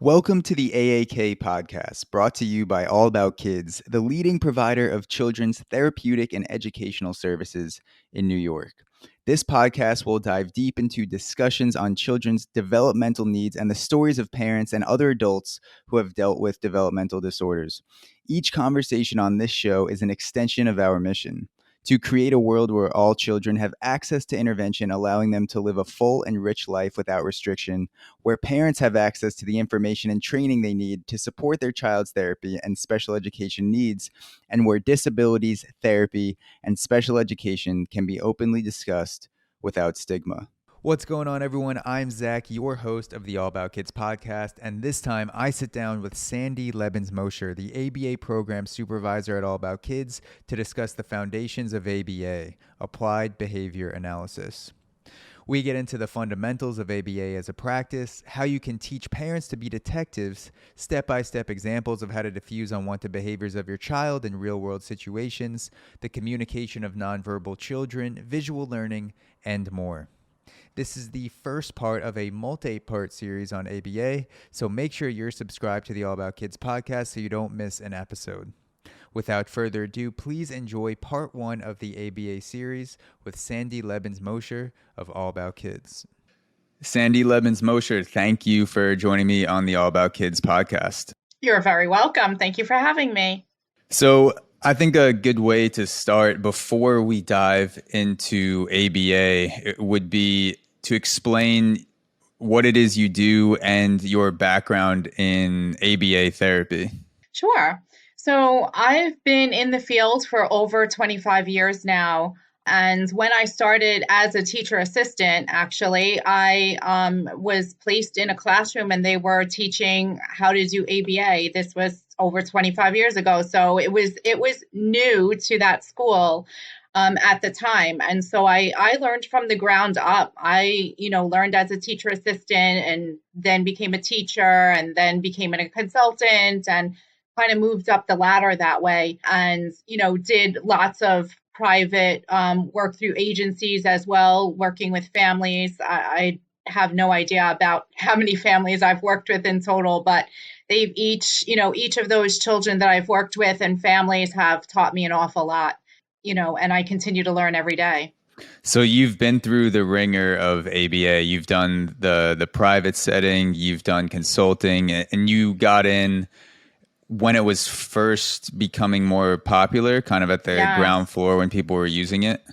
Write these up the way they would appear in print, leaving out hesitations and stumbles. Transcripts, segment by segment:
Welcome to the AAK podcast, brought to you by All About Kids, the leading provider of children's therapeutic and educational services in New York. This podcast will dive deep into discussions on children's developmental needs and the stories of parents and other adults who have dealt with developmental disorders. Each conversation on this show is an extension of our mission to create a world where all children have access to intervention, allowing them to live a full and rich life without restriction, where parents have access to the information and training they need to support their child's therapy and special education needs, and where disabilities, therapy, and special education can be openly discussed without stigma. What's going on, everyone? I'm Zach, your host of the All About Kids podcast, and this time I sit down with Sandy Lebens-Mosher, the ABA program supervisor at All About Kids, to discuss the foundations of ABA, Applied Behavior Analysis. We get into the fundamentals of ABA as a practice, how you can teach parents to be detectives, step-by-step examples of how to diffuse unwanted behaviors of your child in real-world situations, the communication of nonverbal children, visual learning, and more. This is the first part of a multi-part series on ABA, so make sure you're subscribed to the All About Kids podcast so you don't miss an episode. Without further ado, please enjoy part one of the ABA series with Sandy Lebens-Mosher of All About Kids. Sandy Lebens-Mosher, thank you for joining me on the All About Kids podcast. You're very welcome. Thank you for having me. So I think a good way to start before we dive into ABA would be to explain what it is you do and your background in ABA therapy. Sure. So I've been in the field for over 25 years now. And when I started as a teacher assistant, actually, I was placed in a classroom and they were teaching how to do ABA. This was over 25 years ago. So it was new to that school at the time. And so I learned from the ground up. I learned as a teacher assistant and then became a teacher and then became a consultant and kind of moved up the ladder that way and, did lots of private work through agencies as well, working with families. I have no idea about how many families I've worked with in total, but they've each of those children that I've worked with and families have taught me an awful lot, and I continue to learn every day. So you've been through the ringer of ABA. You've done the private setting, you've done consulting, and you got in when it was first becoming more popular, kind of at the ground floor when people were using it?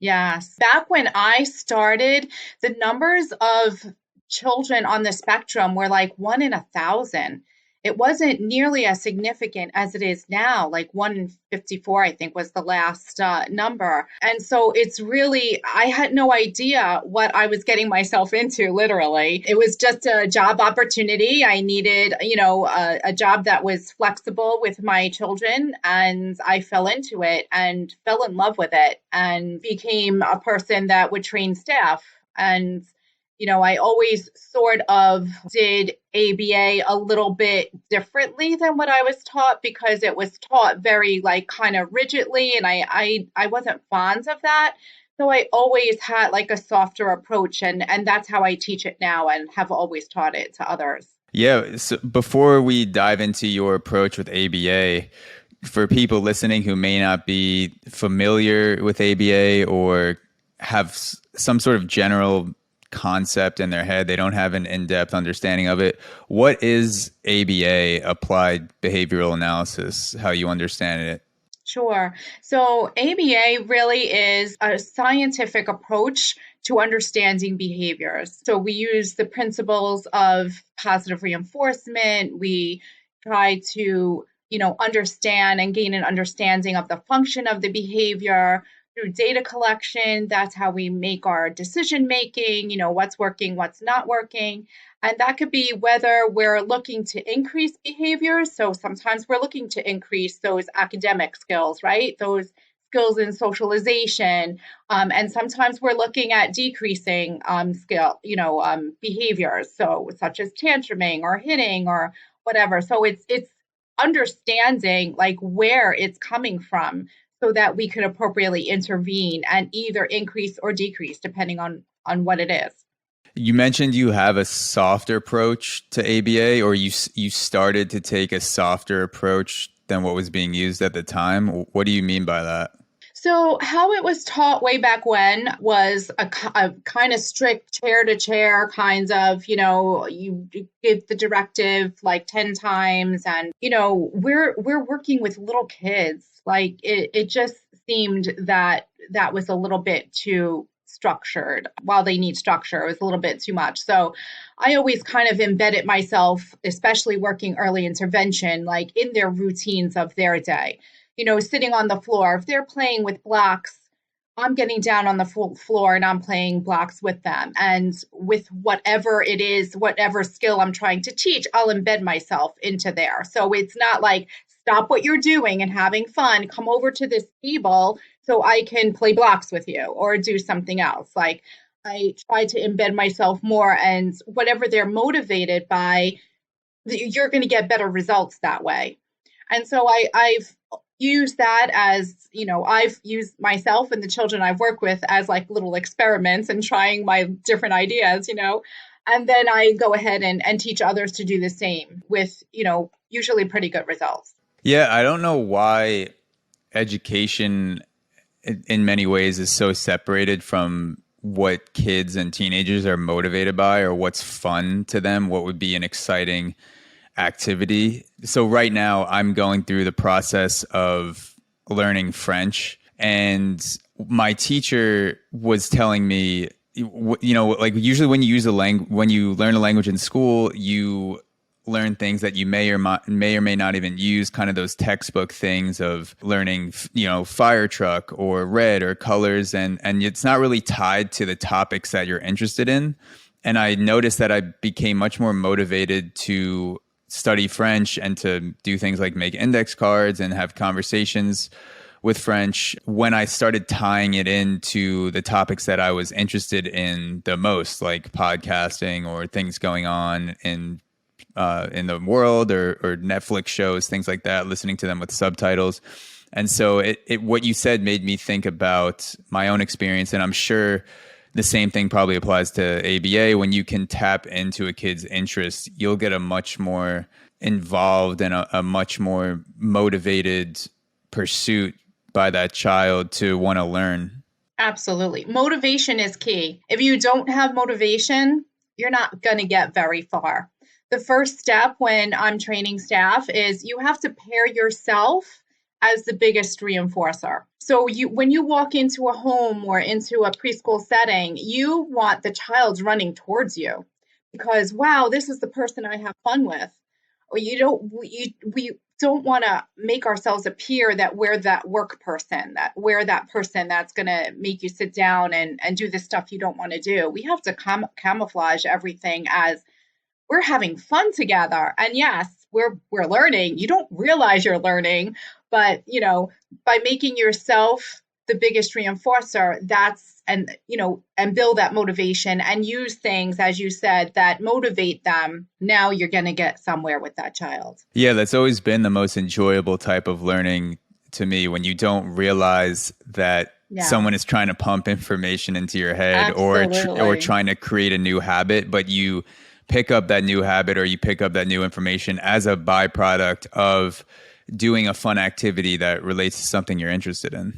Yes. Back when I started, the numbers of children on the spectrum were like 1 in 1,000. It wasn't nearly as significant as it is now, like 1 in 54, I think was the last number. And so it's really, I had no idea what I was getting myself into, literally. It was just a job opportunity. I needed, a job that was flexible with my children, and I fell into it and fell in love with it and became a person that would train staff. And I always sort of did ABA a little bit differently than what I was taught because it was taught very kind of rigidly, and I wasn't fond of that. So I always had a softer approach, and that's how I teach it now and have always taught it to others. Yeah. So before we dive into your approach with ABA, for people listening who may not be familiar with ABA or have some sort of general concept in their head, they don't have an in-depth understanding of it. What is ABA, Applied Behavioral Analysis, how you understand it? Sure. So ABA really is a scientific approach to understanding behaviors. So we use the principles of positive reinforcement. We try to, understand and gain an understanding of the function of the behavior. Through data collection, that's how we make our decision making, what's working, what's not working. And that could be whether we're looking to increase behaviors. So sometimes we're looking to increase those academic skills, right? Those skills in socialization. And sometimes we're looking at decreasing behaviors. So such as tantruming or hitting or whatever. So it's understanding where it's coming from, so that we could appropriately intervene and either increase or decrease depending on what it is. You mentioned you have a softer approach to ABA, or you started to take a softer approach than what was being used at the time. What do you mean by that? So, how it was taught way back when was a kind of strict chair to chair kinds of, you give the directive like 10 times, and we're working with little kids. Like it just seemed that that was a little bit too structured. While they need structure, it was a little bit too much. So I always kind of embedded myself, especially working early intervention, like in their routines of their day, sitting on the floor. If they're playing with blocks, I'm getting down on the floor and I'm playing blocks with them. And with whatever it is, whatever skill I'm trying to teach, I'll embed myself into there. So it's not like, stop what you're doing and having fun, come over to this table so I can play blocks with you or do something else. Like, I try to embed myself more, and whatever they're motivated by, you're going to get better results that way. And so I've used that as, I've used myself and the children I've worked with as like little experiments and trying my different ideas, and then I go ahead and teach others to do the same with, usually pretty good results. Yeah, I don't know why education in many ways is so separated from what kids and teenagers are motivated by or what's fun to them, what would be an exciting activity. So right now I'm going through the process of learning French, and my teacher was telling me, like usually when you use when you learn a language in school, you learn things that you may or may not even use, kind of those textbook things of learning, fire truck or red or colors, and it's not really tied to the topics that you're interested in. And I noticed that I became much more motivated to study French and to do things like make index cards and have conversations with French when I started tying it into the topics that I was interested in the most, like podcasting or things going on in the world, or Netflix shows, things like that, listening to them with subtitles. And so it what you said made me think about my own experience, and I'm sure the same thing probably applies to ABA. When you can tap into a kid's interest, you'll get a much more involved and a much more motivated pursuit by that child to want to learn. Absolutely. Motivation is key. If you don't have motivation, you're not going to get very far. The first step when I'm training staff is you have to pair yourself as the biggest reinforcer. So when you walk into a home or into a preschool setting, you want the child running towards you because, wow, this is the person I have fun with. Or we don't want to make ourselves appear that we're that work person, that we're that person that's going to make you sit down and do the stuff you don't want to do. We have to camouflage everything as we're having fun together. And yes, we're learning. You don't realize you're learning, but by making yourself the biggest reinforcer, and build that motivation and use things, as you said, that motivate them. Now you're going to get somewhere with that child. Yeah, that's always been the most enjoyable type of learning to me, when you don't realize that someone is trying to pump information into your head, or trying to create a new habit, but you pick up that new habit or you pick up that new information as a byproduct of doing a fun activity that relates to something you're interested in.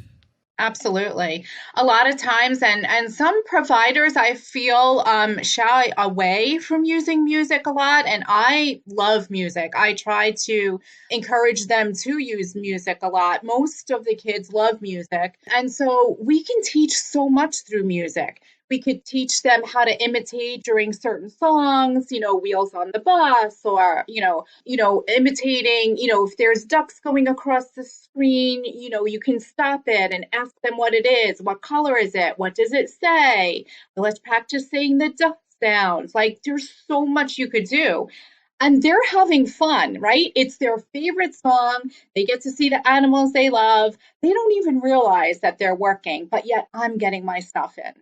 Absolutely. A lot of times, and some providers I feel shy away from using music a lot. And I love music. I try to encourage them to use music a lot. Most of the kids love music. And so we can teach so much through music. We could teach them how to imitate during certain songs, Wheels on the Bus, or, imitating, if there's ducks going across the screen, you can stop it and ask them what it is. What color is it? What does it say? Let's practice saying the duck sounds. Like, there's so much you could do. And they're having fun, right? It's their favorite song. They get to see the animals they love. They don't even realize that they're working, but yet I'm getting my stuff in.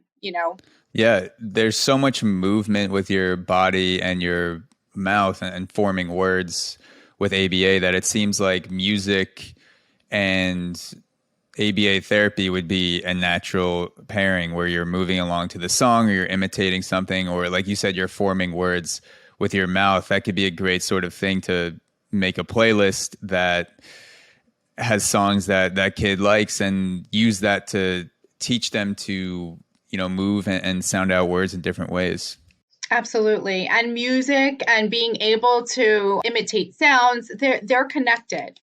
Yeah, there's so much movement with your body and your mouth and forming words with ABA that it seems like music and ABA therapy would be a natural pairing where you're moving along to the song or you're imitating something, or like you said, you're forming words with your mouth. That could be a great sort of thing to make a playlist that has songs that that kid likes and use that to teach them to, move and sound out words in different ways. Absolutely. And music and being able to imitate sounds, they're connected.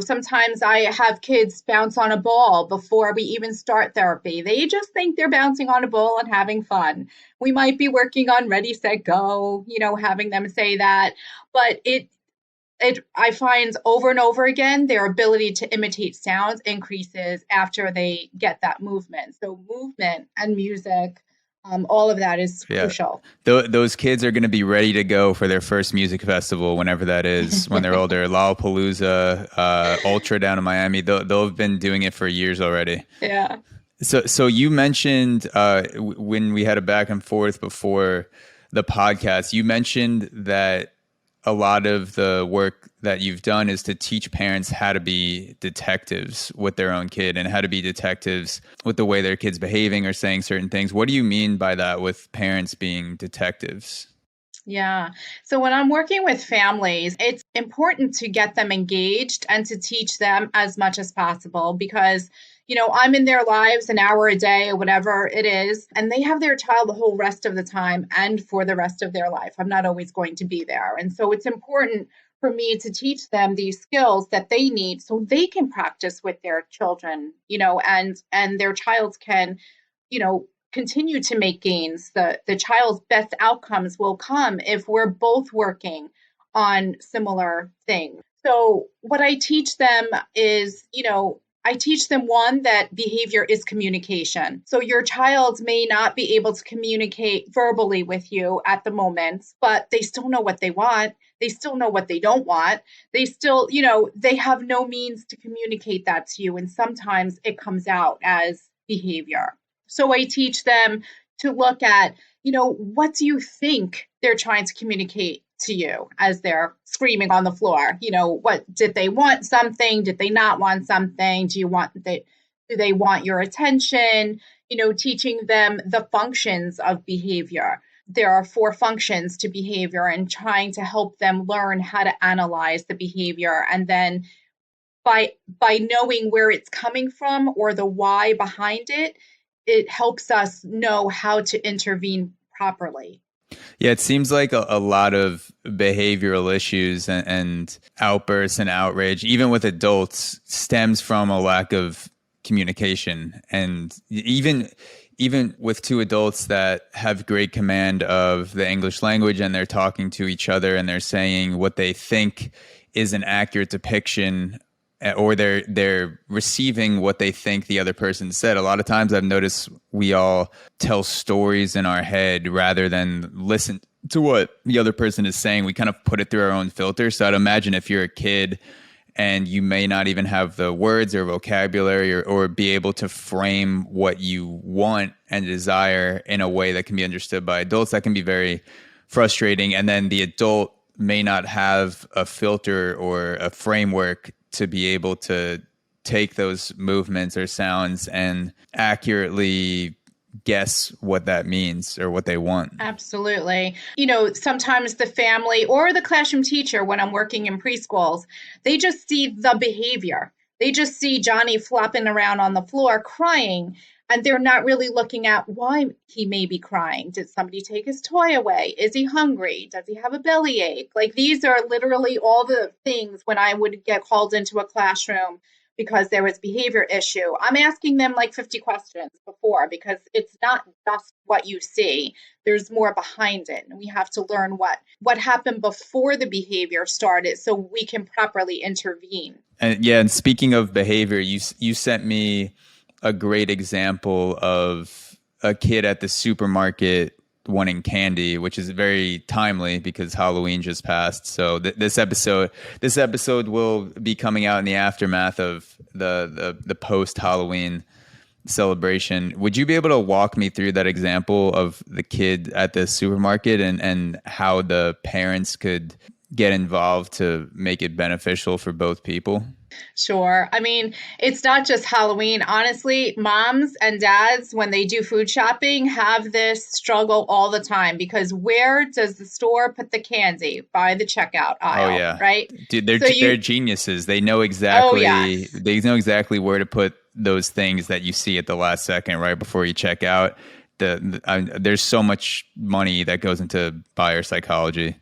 Sometimes I have kids bounce on a ball before we even start therapy. They just think they're bouncing on a ball and having fun. We might be working on ready, set, go, having them say that. But it I find over and over again their ability to imitate sounds increases after they get that movement. So movement and music, all of that is Yeah. crucial. Those kids are going to be ready to go for their first music festival, whenever that is, when they're older. Lollapalooza, Ultra down in Miami. They'll have been doing it for years already. Yeah. So you mentioned when we had a back and forth before the podcast, you mentioned that a lot of the work that you've done is to teach parents how to be detectives with their own kid and how to be detectives with the way their kid's behaving or saying certain things. What do you mean by that with parents being detectives? Yeah. So when I'm working with families, it's important to get them engaged and to teach them as much as possible because, I'm in their lives an hour a day or whatever it is, and they have their child the whole rest of the time and for the rest of their life. I'm not always going to be there. And so it's important for me to teach them these skills that they need so they can practice with their children, and their child can, continue to make gains. The child's best outcomes will come if we're both working on similar things. So what I teach them is, I teach them one, that behavior is communication. So your child may not be able to communicate verbally with you at the moment, but they still know what they want. They still know what they don't want. They still, they have no means to communicate that to you. And sometimes it comes out as behavior. So I teach them to look at, what do you think they're trying to communicate to you as they're screaming on the floor? What did they want something? Did they not want something? Do they want your attention? Teaching them the functions of behavior. There are 4 functions to behavior and trying to help them learn how to analyze the behavior. And then by knowing where it's coming from or the why behind it, it helps us know how to intervene properly. Yeah, it seems like a lot of behavioral issues and outbursts and outrage, even with adults, stems from a lack of communication. And even with 2 adults that have great command of the English language and they're talking to each other and they're saying what they think is an accurate depiction, or they're receiving what they think the other person said. A lot of times I've noticed we all tell stories in our head rather than listen to what the other person is saying. We kind of put it through our own filter. So I'd imagine if you're a kid and you may not even have the words or vocabulary or be able to frame what you want and desire in a way that can be understood by adults, that can be very frustrating. And then the adult may not have a filter or a framework to be able to take those movements or sounds and accurately guess what that means or what they want. Absolutely. Sometimes the family or the classroom teacher, when I'm working in preschools, they just see the behavior. They just see Johnny flopping around on the floor crying, and they're not really looking at why he may be crying. Did somebody take his toy away? Is he hungry? Does he have a bellyache? Like, these are literally all the things when I would get called into a classroom because there was behavior issue. I'm asking them like 50 questions before, because it's not just what you see. There's more behind it. And we have to learn what happened before the behavior started so we can properly intervene. And speaking of behavior, you sent me a great example of a kid at the supermarket wanting candy, which is very timely because Halloween just passed. So this episode will be coming out in the aftermath of the post Halloween celebration. Would you be able to walk me through that example of the kid at the supermarket and how the parents could get involved to make it beneficial for both people? Sure. I mean, it's not just Halloween. Honestly, moms and dads, when they do food shopping, have this struggle all the time because where does the store put the candy? By the checkout Oh aisle, yeah. right? Dude, So they're you, geniuses. oh, yes. They know exactly where to put those things that you see at the last second right before you check out. There's so much money that goes into buyer psychology.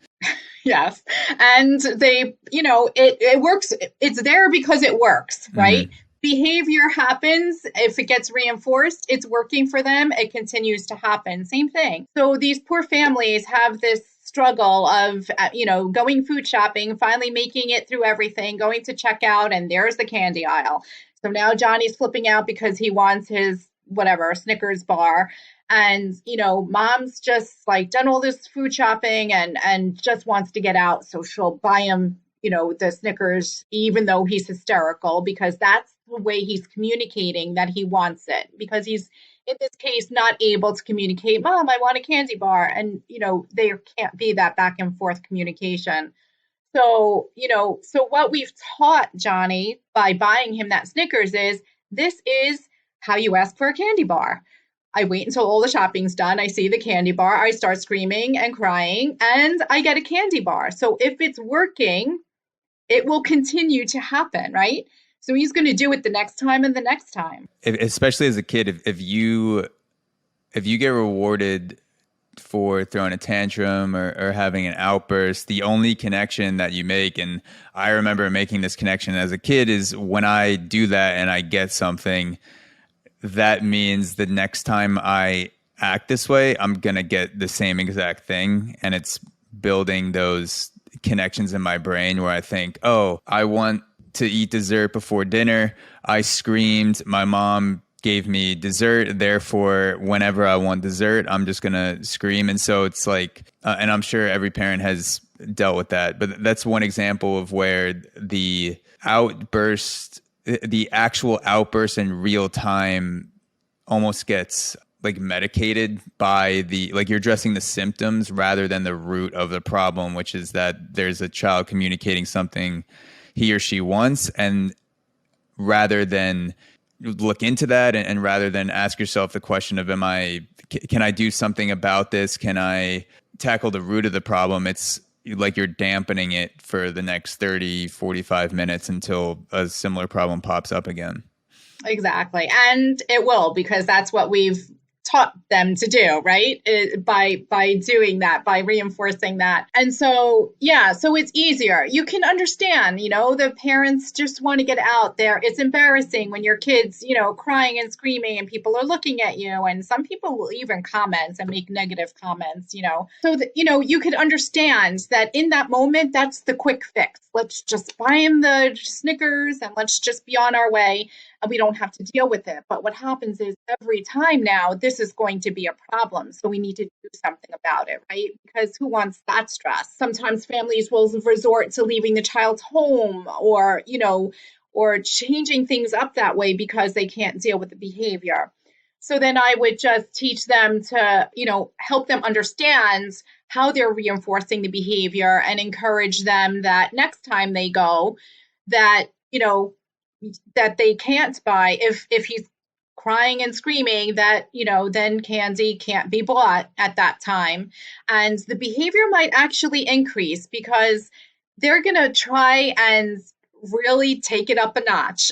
Yes. And they, it works. It's there because it works, right? Hmm. Behavior happens. If it gets reinforced, it's working for them. It continues to happen. Same thing. So these poor families have this struggle of, going food shopping, finally making it through everything, going to checkout, and there's the candy aisle. So now Johnny's flipping out because he wants his whatever Snickers bar, and mom's just like done all this food shopping and just wants to get out, so she'll buy him the Snickers even though he's hysterical, because that's the way he's communicating that he wants it, because he's in this case not able to communicate, mom, I want a candy bar, and there can't be that back and forth communication. So so what we've taught Johnny by buying him that Snickers is, this is how you ask for a candy bar. I wait until all the shopping's done. I see the candy bar. I start screaming and crying, and I get a candy bar. So if it's working, it will continue to happen, right? So he's going to do it the next time and the next time. Especially as a kid, if you get rewarded for throwing a tantrum or having an outburst, the only connection that you make, and I remember making this connection as a kid, is when I do that and I get something, that means the next time I act this way, I'm going to get the same exact thing. And it's building those connections in my brain where I think, oh, I want to eat dessert before dinner. I screamed. My mom gave me dessert. Therefore, whenever I want dessert, I'm just going to scream. And so it's like, and I'm sure every parent has dealt with that. But that's one example of where the actual outburst in real time almost gets like medicated by like you're addressing the symptoms rather than the root of the problem, which is that there's a child communicating something he or she wants. And rather than look into that, and rather than ask yourself the question of, can I do something about this? Can I tackle the root of the problem? It's like you're dampening it for the next 30, 45 minutes until a similar problem pops up again. Exactly. And it will, because that's what we've taught them to do, right? By doing that, by reinforcing that. And so, yeah, so it's easier. You can understand, the parents just want to get out there. It's embarrassing when your kids, crying and screaming and people are looking at you, and some people will even comment and make negative comments, So that, you could understand that in that moment, that's the quick fix. Let's just buy him the Snickers and let's just be on our way, and we don't have to deal with it. But what happens is every time now, this is going to be a problem. So we need to do something about it, right? Because who wants that stress? Sometimes families will resort to leaving the child's home, or changing things up that way because they can't deal with the behavior. So then I would just teach them to, help them understand how they're reinforcing the behavior, and encourage them that next time they go, that, that they can't buy, if he's crying and screaming, that then candy can't be bought at that time, and the behavior might actually increase because they're going to try and really take it up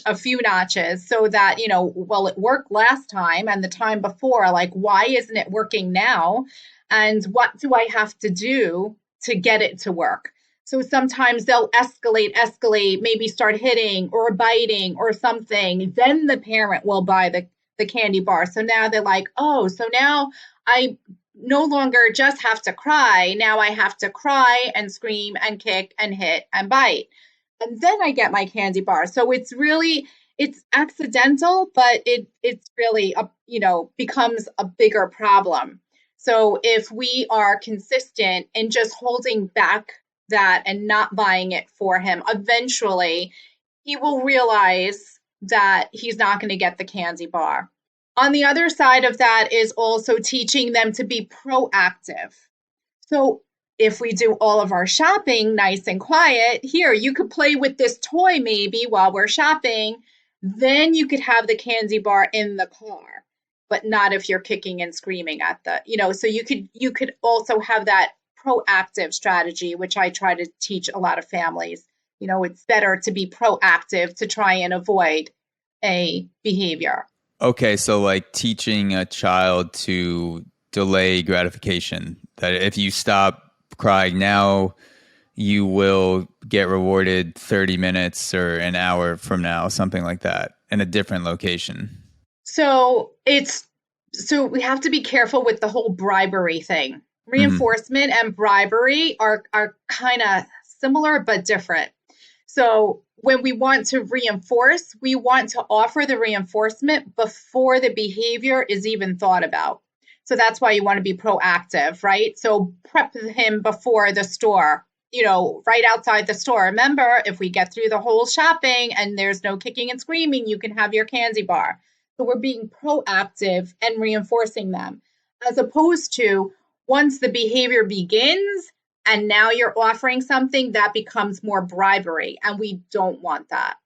a few notches, so that well, it worked last time and the time before, like, why isn't it working now, and what do I have to do to get it to work? So sometimes they'll escalate, maybe start hitting or biting or something. Then the parent will buy the candy bar. So now they're like, oh, so now I no longer just have to cry. Now I have to cry and scream and kick and hit and bite. And then I get my candy bar. So it's accidental, but it's really becomes a bigger problem. So if we are consistent in just holding back that and not buying it for him, eventually he will realize that he's not going to get the candy bar. On the other side of that is also teaching them to be proactive. So if we do all of our shopping nice and quiet, here, you could play with this toy maybe while we're shopping. Then you could have the candy bar in the car, but not if you're kicking and screaming at so you could also have that proactive strategy, which I try to teach a lot of families. It's better to be proactive to try and avoid a behavior. Okay, so like teaching a child to delay gratification, that if you stop crying now, you will get rewarded 30 minutes or an hour from now, something like that, in a different location. So we have to be careful with the whole bribery thing. Hmm. Reinforcement and bribery are kind of similar but different. So when we want to reinforce, we want to offer the reinforcement before the behavior is even thought about. So that's why you want to be proactive, right? So prep him before the store, right outside the store. Remember, if we get through the whole shopping and there's no kicking and screaming, you can have your candy bar. So we're being proactive and reinforcing them, as opposed to once the behavior begins and now you're offering something that becomes more bribery, and we don't want that.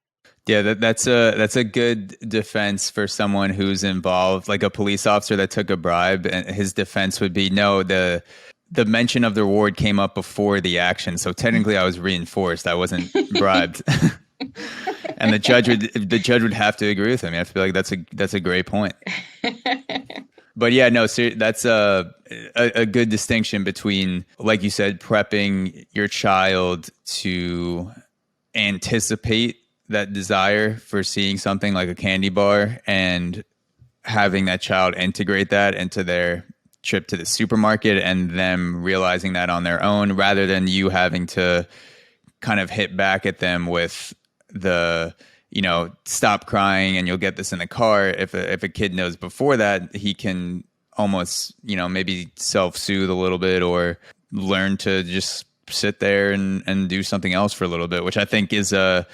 Yeah, that's a good defense for someone who's involved, like a police officer that took a bribe, and his defense would be, no, the mention of the reward came up before the action, so technically I was reinforced, I wasn't bribed. And the judge would have to agree with him. You have to be like, that's a great point. But yeah, no, that's a good distinction between, like you said, prepping your child to anticipate that desire for seeing something like a candy bar, and having that child integrate that into their trip to the supermarket, and them realizing that on their own, rather than you having to kind of hit back at them with the, stop crying and you'll get this in the car. If a kid knows before that, he can almost, maybe self-soothe a little bit, or learn to just sit there and do something else for a little bit, which I think is a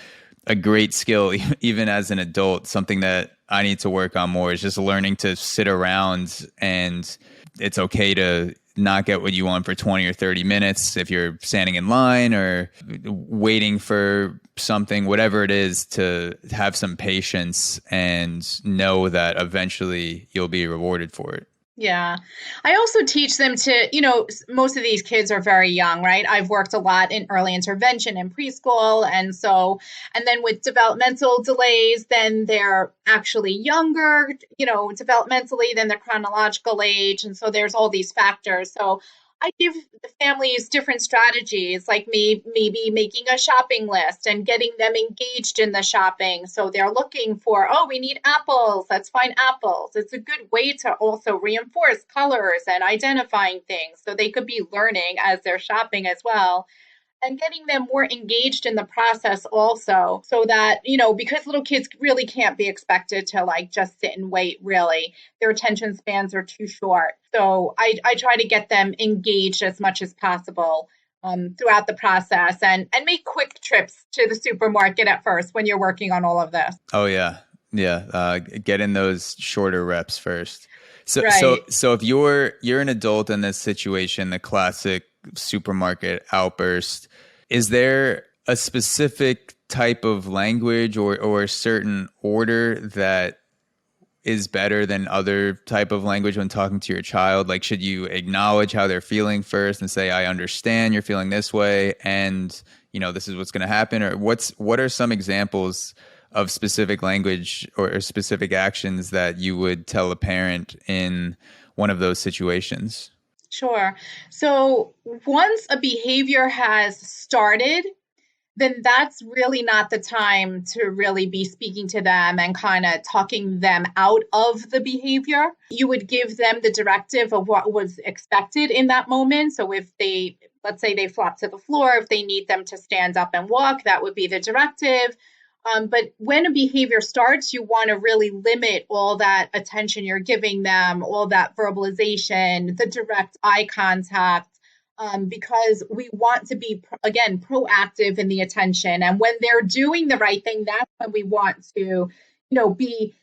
great skill. Even as an adult, something that I need to work on more is just learning to sit around, and it's okay to not get what you want for 20 or 30 minutes if you're standing in line or waiting for something, whatever it is, to have some patience and know that eventually you'll be rewarded for it. Yeah. I also teach them to, most of these kids are very young, right? I've worked a lot in early intervention and preschool. And then with developmental delays, then they're actually younger, developmentally than their chronological age. And so there's all these factors. So I give the families different strategies, like maybe making a shopping list and getting them engaged in the shopping. So they're looking for, oh, we need apples. Let's find apples. It's a good way to also reinforce colors and identifying things. So they could be learning as they're shopping as well, and getting them more engaged in the process also, so that because little kids really can't be expected to like just sit and wait. Really, their attention spans are too short. So I try to get them engaged as much as possible throughout the process, and make quick trips to the supermarket at first when you're working on all of this. Oh yeah. Yeah. Get in those shorter reps first. So, so, Right. so if you're an adult in this situation, the classic supermarket outburst, is there a specific type of language, or a certain order that is better than other type of language when talking to your child? Like, should you acknowledge how they're feeling first and say, I understand you're feeling this way, and this is what's going to happen? Or what are some examples of specific language or specific actions that you would tell a parent in one of those situations? Sure. So once a behavior has started, then that's really not the time to really be speaking to them and kind of talking them out of the behavior. You would give them the directive of what was expected in that moment. So if let's say they flop to the floor, if they need them to stand up and walk, that would be the directive. But when a behavior starts, you want to really limit all that attention you're giving them, all that verbalization, the direct eye contact, because we want to be, again, proactive in the attention. And when they're doing the right thing, that's when we want to, be,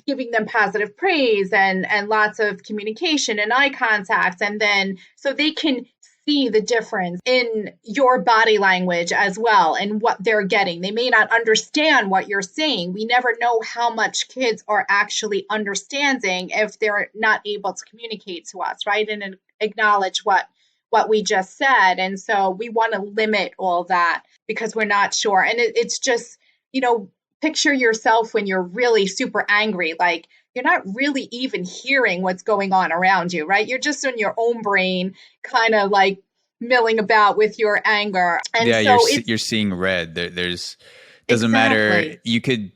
giving them positive praise and lots of communication and eye contact. And then so they can see the difference in your body language as well and what they're getting. They may not understand what you're saying. We never know how much kids are actually understanding if they're not able to communicate to us, right? And acknowledge what we just said. And so we want to limit all that because we're not sure. And it's just, picture yourself when you're really super angry, like you're not really even hearing what's going on around you, right? You're just in your own brain, kind of like milling about with your anger. And Yeah, so it's you're seeing red. There's doesn't matter. exactly. You could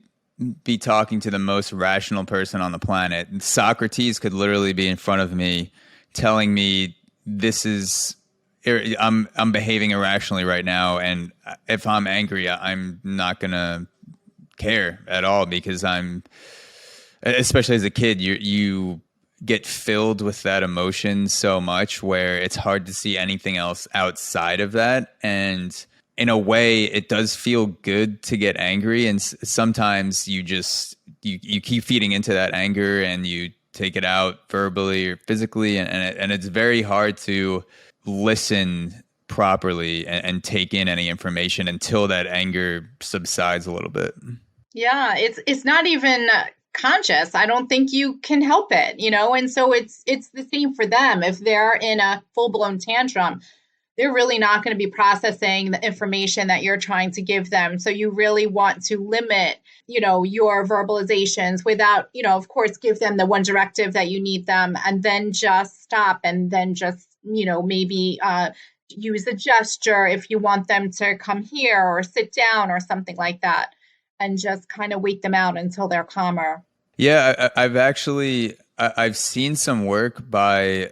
be talking to the most rational person on the planet. Socrates could literally be in front of me, telling me this is I'm behaving irrationally right now, and if I'm angry, I'm not gonna care at all because I'm, especially as a kid, you get filled with that emotion so much where it's hard to see anything else outside of that. And in a way, it does feel good to get angry. And sometimes you just, you keep feeding into that anger and you take it out verbally or physically. And it's very hard to listen properly and take in any information until that anger subsides a little bit. Yeah, it's not even conscious. I don't think you can help it, And so it's the same for them. If they're in a full-blown tantrum, they're really not going to be processing the information that you're trying to give them. So you really want to limit, your verbalizations without, of course, give them the one directive that you need them, and then just stop, and then just, maybe use a gesture if you want them to come here or sit down or something like that, and just kind of wait them out until they're calmer. Yeah, I've seen some work by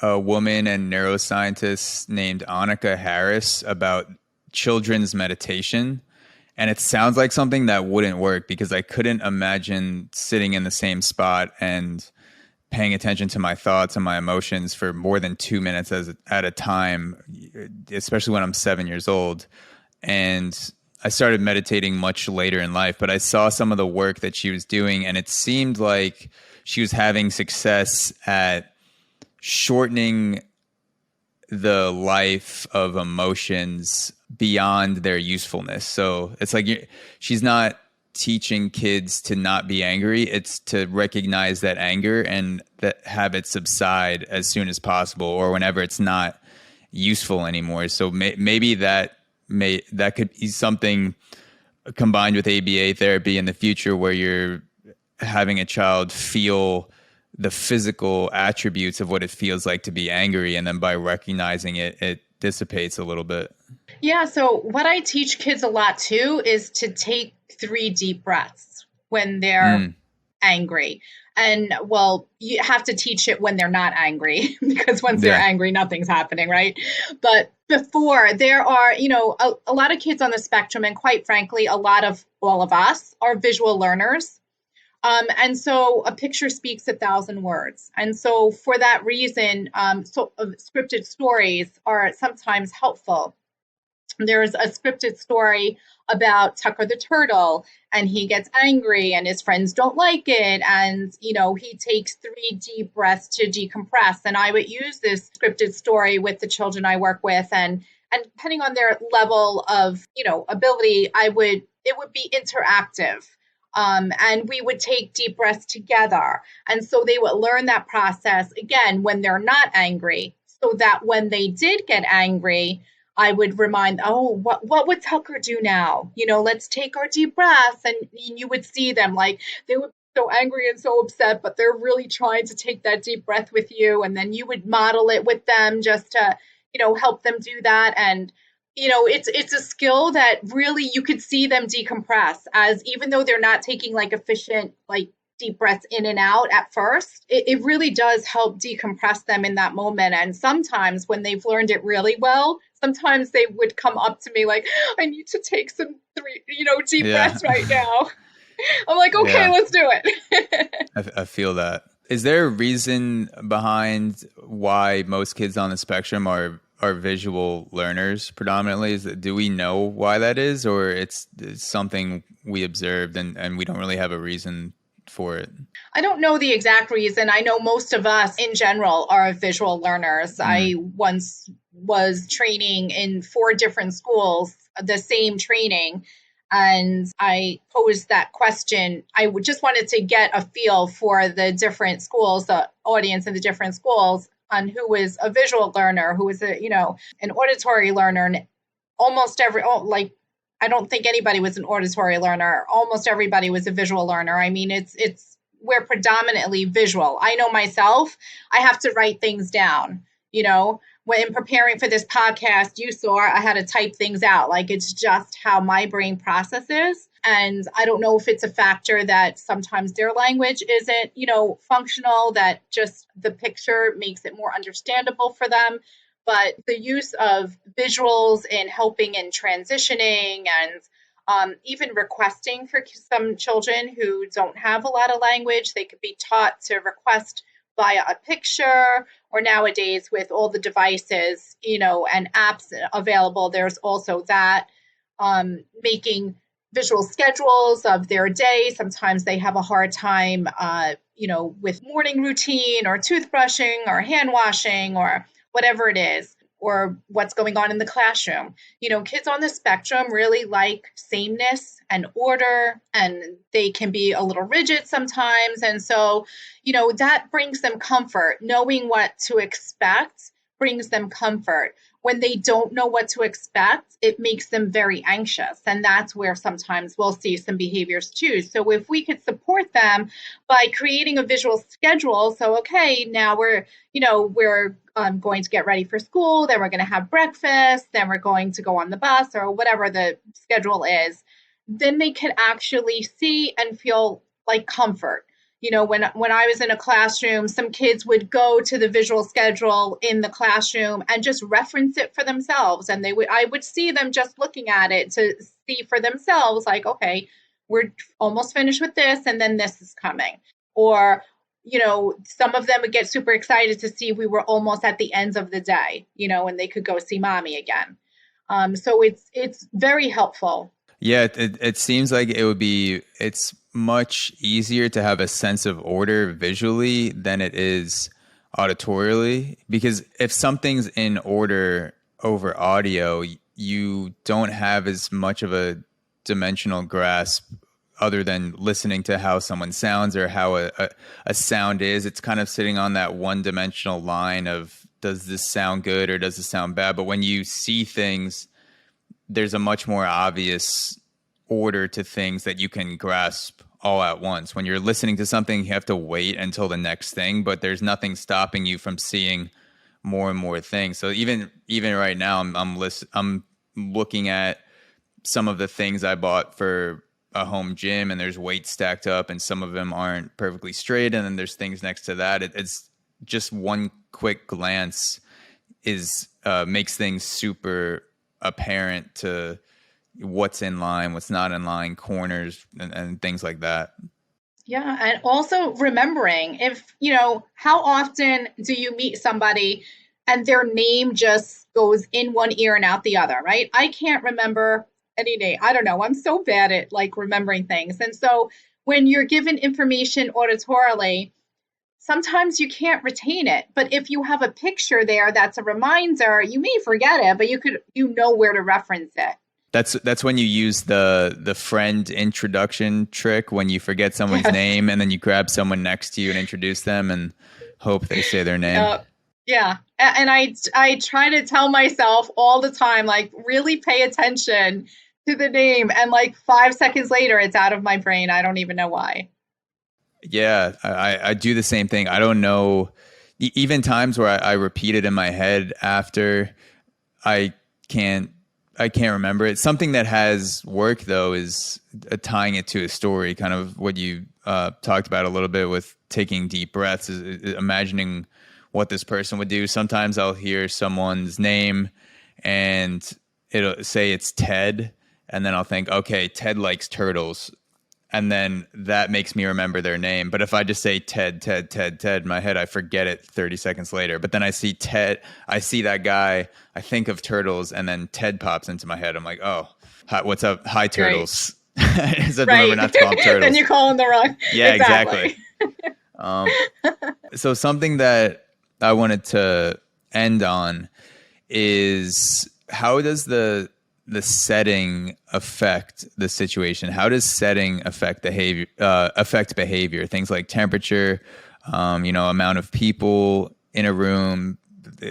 a woman and neuroscientist named Annika Harris about children's meditation. And it sounds like something that wouldn't work because I couldn't imagine sitting in the same spot and paying attention to my thoughts and my emotions for more than 2 minutes at a time, especially when I'm 7 years old. And I started meditating much later in life, but I saw some of the work that she was doing, and it seemed like she was having success at shortening the life of emotions beyond their usefulness. So it's like she's not teaching kids to not be angry. It's to recognize that anger and that have it subside as soon as possible or whenever it's not useful anymore. So maybe that could be something combined with ABA therapy in the future where you're having a child feel the physical attributes of what it feels like to be angry. And then by recognizing it, it dissipates a little bit. Yeah, so what I teach kids a lot too is to take 3 deep breaths when they're angry. And well, you have to teach it when they're not angry because once they're Yeah. angry, nothing's happening, right? But before, there are, a lot of kids on the spectrum, and quite frankly, a lot of all of us are visual learners. And so a picture speaks 1,000 words. And so for that reason, scripted stories are sometimes helpful. There's a scripted story about Tucker the turtle, and he gets angry and his friends don't like it, and he takes 3 deep breaths to decompress. And I would use this scripted story with the children I work with, and depending on their level of ability, it would be interactive. And we would take deep breaths together, and so they would learn that process again when they're not angry, so that when they did get angry, I would remind, oh, what would Tucker do now? Let's take our deep breaths. And you would see them like they would be so angry and so upset, but they're really trying to take that deep breath with you. And then you would model it with them just to, help them do that. And, it's a skill that really you could see them decompress, as even though they're not taking like efficient, like deep breaths in and out at first, it really does help decompress them in that moment. And sometimes when they've learned it really well, sometimes they would come up to me like, I need to take some deep breaths right now. I'm like, okay, Yeah. let's do it. I feel that. Is there a reason behind why most kids on the spectrum are visual learners predominantly? Do we know why that is, or it's something we observed and we don't really have a reason for it? I don't know the exact reason. I know most of us in general are visual learners. I once was training in 4 different schools, the same training. And I posed that question. Just wanted to get a feel for the different schools, the audience in the different schools, on who was a visual learner, who was an auditory learner. And almost like, I don't think anybody was an auditory learner. Almost everybody was a visual learner. I mean, we're predominantly visual. I know myself, I have to write things down, when preparing for this podcast. You saw I had to type things out. Like, it's just how my brain processes. And I don't know if it's a factor that sometimes their language isn't, functional, that just the picture makes it more understandable for them. But the use of visuals in helping in transitioning, and even requesting for some children who don't have a lot of language, they could be taught to request via a picture, or nowadays with all the devices, and apps available, there's also that. Making visual schedules of their day. Sometimes they have a hard time, with morning routine or toothbrushing or hand washing or whatever it is, or what's going on in the classroom. Kids on the spectrum really like sameness and order, and they can be a little rigid sometimes. And so, that brings them comfort. Knowing what to expect brings them comfort. When they don't know what to expect, it makes them very anxious. And that's where sometimes we'll see some behaviors too. So if we could support them by creating a visual schedule, so, okay, now we're going to get ready for school, then we're going to have breakfast, then we're going to go on the bus, or whatever the schedule is, then they can actually see and feel like comfort. When I was in a classroom, some kids would go to the visual schedule in the classroom and just reference it for themselves. And I would see them just looking at it to see for themselves, like, okay, we're almost finished with this, and then this is coming. Or, some of them would get super excited to see we were almost at the ends of the day, and they could go see mommy again. So it's very helpful. Yeah, it seems like it's much easier to have a sense of order visually than it is auditorily, because if something's in order over audio, you don't have as much of a dimensional grasp other than listening to how someone sounds or how a sound is. It's kind of sitting on that one-dimensional line of, does this sound good or does this sound bad? But when you see things, there's a much more obvious order to things that you can grasp all at once. When you're listening to something, you have to wait until the next thing, but there's nothing stopping you from seeing more and more things. So even right now, I'm looking at some of the things I bought for a home gym, and there's weights stacked up, and some of them aren't perfectly straight, and then there's things next to that. It's just one quick glance makes things super apparent to what's in line, what's not in line, corners, and things like that. Yeah, and also remembering, how often do you meet somebody and their name just goes in one ear and out the other, right? I can't remember any name. I don't know. I'm so bad at like remembering things. And so when you're given information auditorily, sometimes you can't retain it. But if you have a picture there that's a reminder, you may forget it, but you know where to reference it. That's when you use the friend introduction trick, when you forget someone's name and then you grab someone next to you and introduce them and hope they say their name. Yeah. And I try to tell myself all the time, like, really pay attention to the name. And like 5 seconds later, it's out of my brain. I don't even know why. Yeah, I do the same thing. I don't know. Even times where I repeat it in my head after, I can't remember it. Something that has worked, though, is tying it to a story, kind of what you talked about a little bit with taking deep breaths, is imagining what this person would do. Sometimes I'll hear someone's name and it'll say it's Ted, and then I'll think, okay, Ted likes turtles. And then that makes me remember their name. But if I just say Ted, in my head, I forget it 30 seconds later. But then I see Ted, I see that guy, I think of turtles, and then Ted pops into my head. I'm like, oh, hi, what's up? Hi, turtles. Right. I remember not to call them turtles. Then you call them the wrong. Yeah, exactly. So something that I wanted to end on is how does the setting affect the situation? How does setting affect behavior? Things like temperature, amount of people in a room,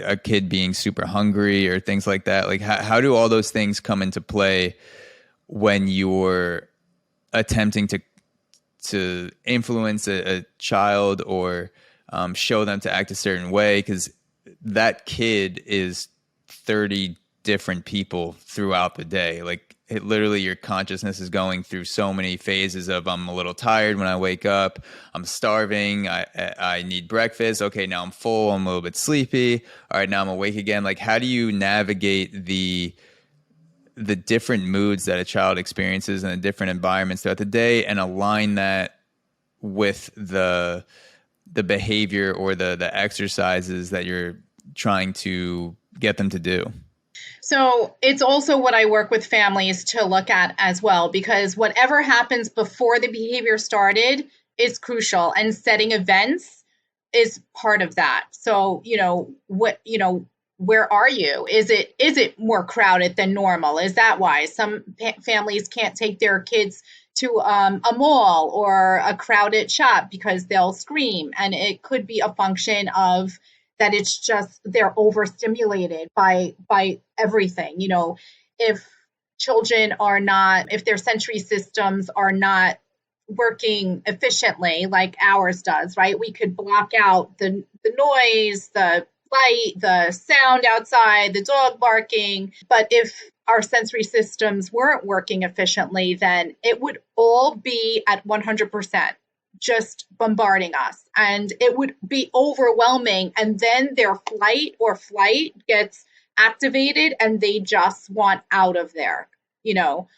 a kid being super hungry, or things like that. Like, how do all those things come into play when you're attempting to influence a child, or show them to act a certain way? Because that kid is 30 different people throughout the day. Like, literally your consciousness is going through so many phases of, I'm a little tired when I wake up, I'm starving, I need breakfast, okay, now I'm full, I'm a little bit sleepy, all right, now I'm awake again. Like, how do you navigate the different moods that a child experiences in the different environments throughout the day, and align that with the behavior or the exercises that you're trying to get them to do? So it's also what I work with families to look at as well, because whatever happens before the behavior started is crucial, and setting events is part of that. So, where are you? Is it more crowded than normal? Is that why some families can't take their kids to a mall or a crowded shop because they'll scream? And it could be a function of that it's just they're overstimulated by everything. If children are not, if their sensory systems are not working efficiently like ours does, right? We could block out the noise, the light, the sound outside, the dog barking. But if our sensory systems weren't working efficiently, then it would all be at 100%, just bombarding us, and it would be overwhelming. And then their flight gets activated, and they just want out of there.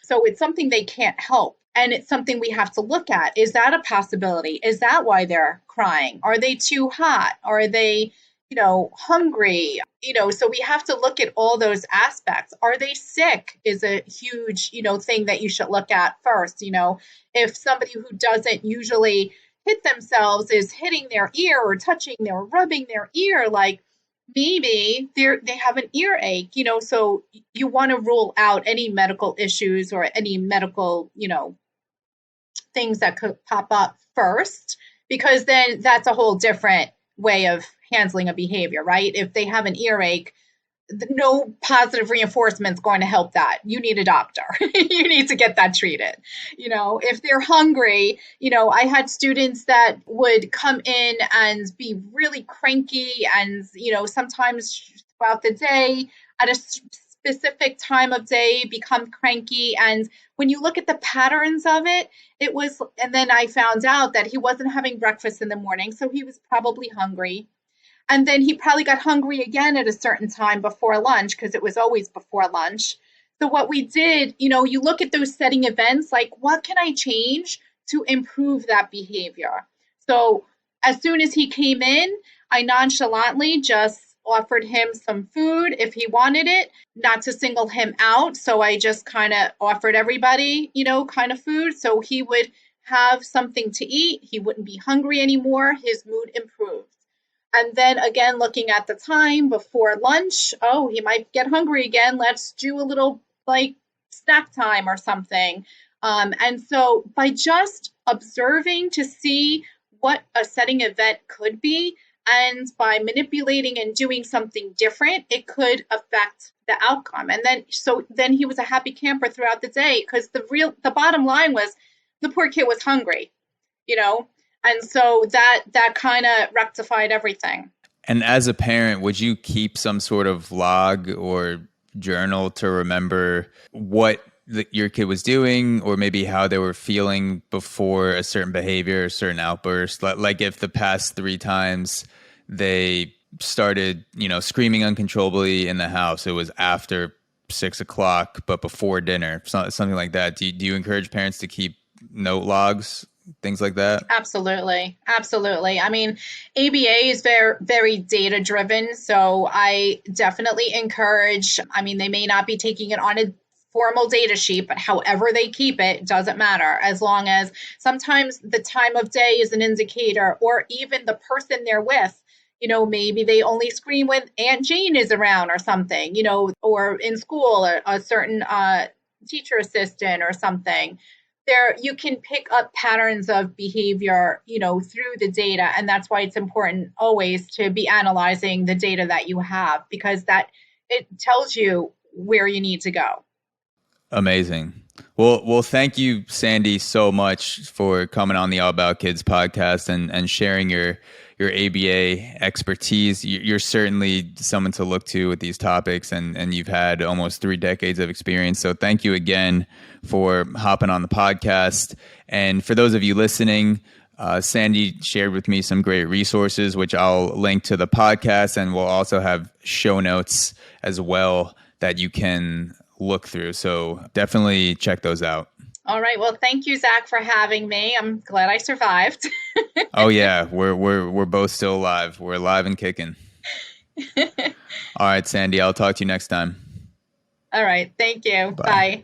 So it's something they can't help. And it's something we have to look at. Is that a possibility? Is that why they're crying? Are they too hot? Are they, hungry? So we have to look at all those aspects. Are they sick is a huge, thing that you should look at first. If somebody who doesn't usually hit themselves is hitting their ear or touching or rubbing their ear, like maybe they have an earache, so you want to rule out any medical issues or any medical, things that could pop up first, because then that's a whole different way of handling a behavior, right? If they have an earache, no positive reinforcement is going to help that. You need a doctor. You need to get that treated. If they're hungry, I had students that would come in and be really cranky, and, sometimes throughout the day at a specific time of day become cranky. And when you look at the patterns of it, and then I found out that he wasn't having breakfast in the morning, so he was probably hungry. And then he probably got hungry again at a certain time before lunch, because it was always before lunch. So what we did, you look at those setting events, like, what can I change to improve that behavior? So as soon as he came in, I nonchalantly just offered him some food if he wanted it, not to single him out. So I just kind of offered everybody, kind of food. So he would have something to eat. He wouldn't be hungry anymore. His mood improved. And then again, looking at the time before lunch, oh, he might get hungry again. Let's do a little like snack time or something. And so by just observing to see what a setting event could be, and by manipulating and doing something different, it could affect the outcome. And then he was a happy camper throughout the day, because the bottom line was the poor kid was hungry, you know? And so that kind of rectified everything. And as a parent, would you keep some sort of log or journal to remember what your kid was doing, or maybe how they were feeling before a certain behavior, a certain outburst? Like if the past 3 times they started, screaming uncontrollably in the house, it was after 6 o'clock, but before dinner, something like that. Do you encourage parents to keep note logs, things like that? Absolutely. Absolutely. I mean, ABA is very, very data driven. So I definitely encourage, they may not be taking it on a formal data sheet, but however they keep it doesn't matter, as long as sometimes the time of day is an indicator, or even the person they're with. maybe they only scream when Aunt Jane is around or something, or in school, a certain teacher assistant or something. There, you can pick up patterns of behavior, through the data. And that's why it's important always to be analyzing the data that you have, because it tells you where you need to go. Amazing. Well, thank you, Sandy, so much for coming on the All About Kids podcast and sharing your ABA expertise. You're certainly someone to look to with these topics, and you've had almost 3 decades of experience. So thank you again for hopping on the podcast. And for those of you listening, Sandy shared with me some great resources, which I'll link to the podcast, and we'll also have show notes as well that you can look through. So definitely check those out. All right. Well, thank you, Zach, for having me. I'm glad I survived. Oh yeah, we're both still alive. We're alive and kicking. All right, Sandy, I'll talk to you next time. All right. Thank you. Bye. Bye.